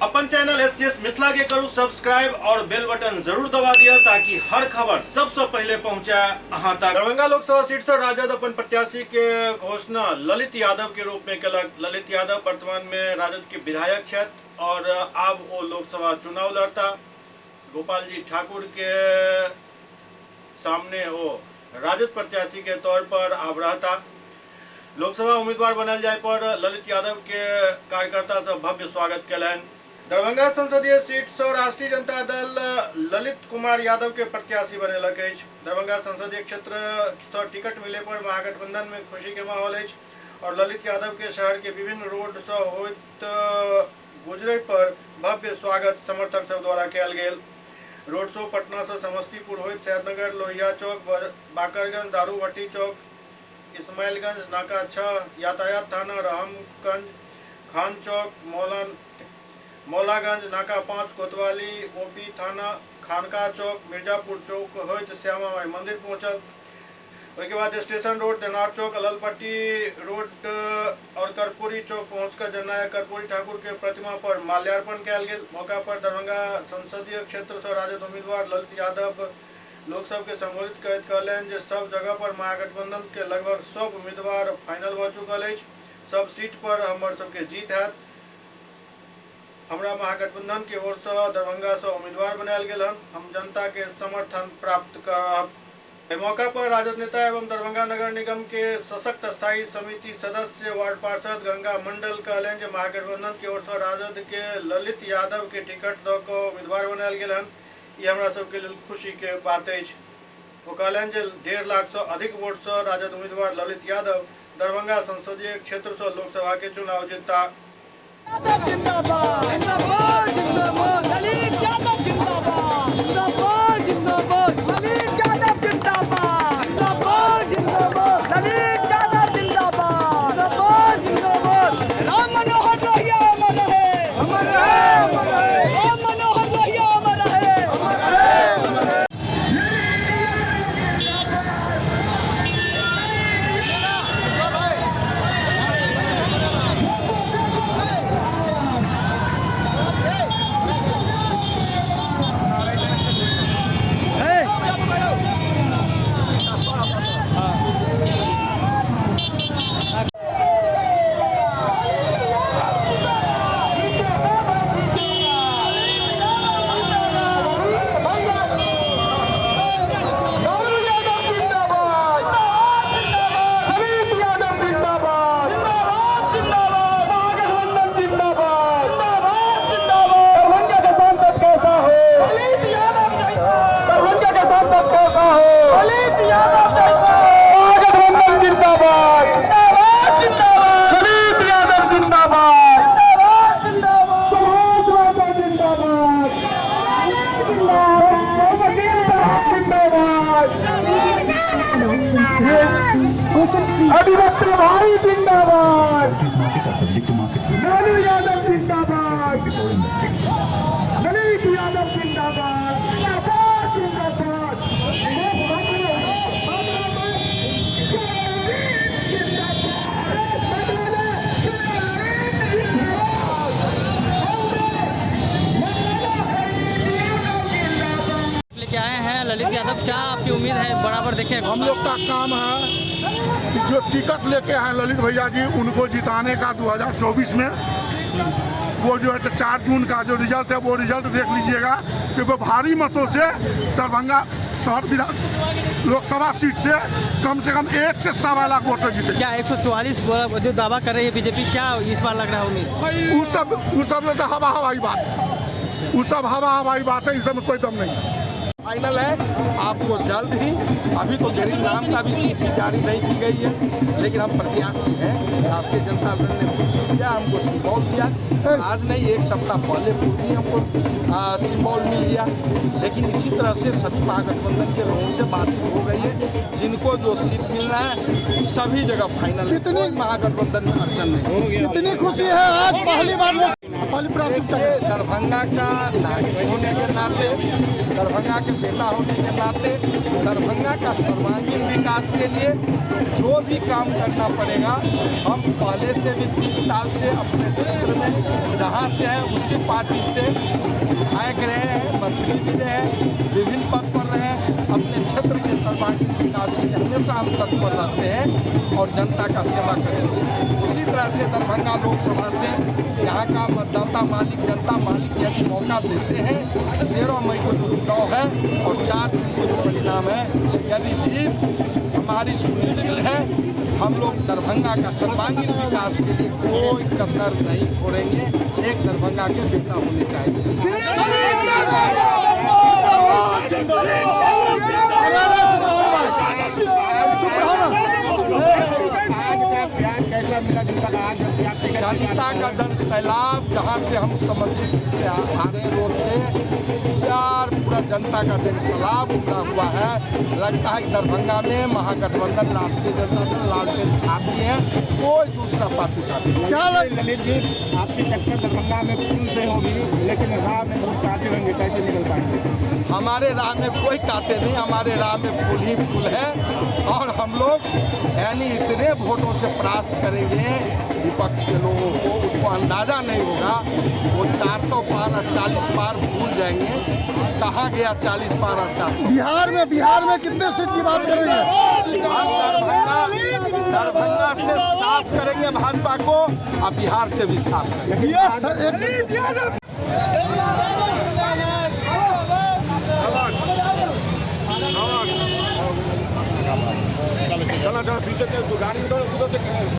अपन channel SCS Mithila के करू subscribe और बेल बटन जरूर दबा दिया ताकि हर खबर सबसे पहले पहुंचा अहां तक। दरभंगा लोकसभा सीट से राजद अपन प्रत्याशी के घोषणा ललित यादव के रूप में कलक। ललित यादव वर्तमान में राजद के विधायक क्षेत्र और अब वो लोकसभा चुनाव लड़ता। गोपाल जी ठाकुर के सामने वो राजद प्रत्याशी के तौर पर अब रहता। लोकसभा उम्मीदवार बनल जाए पर ललित यादव के कार्यकर्ता सब भव्य स्वागत कलन। दरभंगा संसदीय सीट से राष्ट्रीय जनता दल ललित कुमार यादव के प्रत्याशी बनेलक। दरभंगा संसदीय क्षेत्र से टिकट मिले पर महागठबंधन में खुशी के माहौल है और ललित यादव के शहर के विभिन्न रोड से होइत गुजरे पर भव्य स्वागत समर्थक सब द्वारा कल गेल। रोड शो पटना से समस्तीपुर होइत सैदनगर, लोहिया चौक, बाकरगंज, दारूभट्टी चौक, इस्माइलगंज, नाका 6, यातायात थाना, रहमगंज, खान चौक, मौलागंज, नाका 5, कोतवाली, ओपी थाना, खानका चौक, मिर्जापुर चौक होइत श्यामा माई मंदिर पहुंचल। उसके बाद स्टेशन रोड, देनार चौक, अललपट्टी रोड और कर्पूरी चौक पहुंचकर जननायक कर्पूरी ठाकुर के प्रतिमा पर माल्यार्पण कल गेल। मौका पर दरभंगा संसदीय क्षेत्र से राजद उम्मीदवार ललित यादव लोकसभा के संबोधित करते कहलन जे सब जगह पर महागठबंधन के लगभग सब उम्मीदवार फाइनल भ चुकल है। सब सीट पर हमर सबके जीत है। हमरा महागठबंधन के ओर से दरभंगा से उम्मीदवार बनायल गेल हन। हम जनता के समर्थन प्राप्त करब। मौका पर राजद नेता एवं दरभंगा नगर निगम के सशक्त स्थायी समिति सदस्य वार्ड पार्षद गंगा मंडल कहलन जे महागठबंधन के ओर से राजद के ललित यादव के टिकट द के उम्मीदवार बनायल गेल हन। ये हमरा सबके लिए खुशी के बात है। वो कहलन जे 1.5 लाख से अधिक वोट से राजद उम्मीदवार ललित यादव दरभंगा संसदीय क्षेत्र से लोकसभा के चुनाव जीतता। जिंदाबाद जिंदाबाद जिंदाबाद ललित यादव जिंदाबाद जिंदाबाद जिंदाबाद ललित यादव जिंदाबाद जिंदाबाद जिंदाबाद ललित यादव जिंदाबाद जिंदाबाद जिंदाबाद राम मनोहर लोहिया अमर रहे अमर रहे अमर रहे राम मनोहर लोहिया अमर रहे अमर रहे अमर रहे। अधिवक्ता भाई जिंदाबाद, लालू यादव जिंदाबाद, ललित यादव जिंदाबाद, जिंदाबाद जिंदाबाद। लेके आए हैं ललित यादव, क्या आपकी उम्मीद है? बराबर देखें, हम लोग का काम है जो टिकट लेके आए ललित भैया जी उनको जिताने का 2024 में। वो जो है 4 जून का जो रिजल्ट है वो रिजल्ट देख लीजिएगा कि वो भारी मतों से दरभंगा शहर लोकसभा सीट से कम 1 से 1.25 लाख वोट जीते। क्या 144 जो दावा कर रही है बीजेपी, क्या इस बार लग रहा है उम्मीद? वो सब तो हवाई बात, वो सब हवाई बात है, इसमें कोई दम नहीं। फाइनल है आपको जल्द ही, अभी तो मेरी नाम का भी सूची जारी नहीं की गई है, लेकिन हम प्रत्याशी हैं। राष्ट्रीय जनता दल ने कुछ दिया, हमको सिंबल दिया, आज नहीं 1 सप्ताह पहले पूर्वी हमको सिंबल मिल गया। लेकिन इसी तरह से सभी महागठबंधन के लोगों से बातचीत हो गई है, जिनको जो सीट मिलना है सभी जगह फाइनल। कितनी महागठबंधन में अड़चन नहीं। कितनी खुशी है आज पहली बार वाली प्राथमिकता देखिए, दरभंगा का नागरिक होने के नाते, दरभंगा के बेटा होने के नाते, दरभंगा का सर्वांगीण विकास के लिए जो भी काम करना पड़ेगा, हम पहले से भी 30 साल से अपने क्षेत्र में जहाँ से हैं उसी पार्टी से विधायक रहे हैं, मंत्री भी रहे हैं, विभिन्न पद पर रहे हैं। अपने क्षेत्र के सर्वांगीण विकास के लिए हमेशा हम तत्पर रहते हैं और जनता का सेवा करेंगे। उसी तरह से दरभंगा लोकसभा से यहाँ का मतदाता मालिक, जनता मालिक यदि मौका देते हैं, 13 मई को जो चुनाव है और 4 जून को जो परिणाम है, यदि जीत हमारी सुनिश्चित है, हम लोग दरभंगा का सर्वांगीण विकास के लिए कोई कसर नहीं छोड़ेंगे। एक दरभंगा के बेटा होने जनता का जन सैलाब, जहाँ से हम समस्तीपुर से आ रहे हैं रोड से, यार पूरा जनता का जन सैलाब उमड़ा हुआ है। लगता है कि दरभंगा में महागठबंधन राष्ट्रीय जनता दल लालटेन छापी है, कोई दूसरा पार्टी का भी क्या ललित जी, आपकी टक्कर दरभंगा में पुल से होगी, लेकिन राह में बहुत काटे होंगे, कैसे निकल पाएंगे? हमारे राह में कोई काटे नहीं, हमारे राह में फूल ही फूल है और हम लोग यानी इतने वोटों से परास्त करेंगे विपक्ष के लोगों को, उसको अंदाज़ा नहीं होगा। वो 400 पार और 40 पार भूल जाएंगे, कहाँ गया 40 पार और 400। बिहार में कितने सीट की बात करेंगे? दरभंगा से साफ करेंगे भाजपा को और बिहार से भी साफ करेंगे। चला पीछे गाड़ी उधर से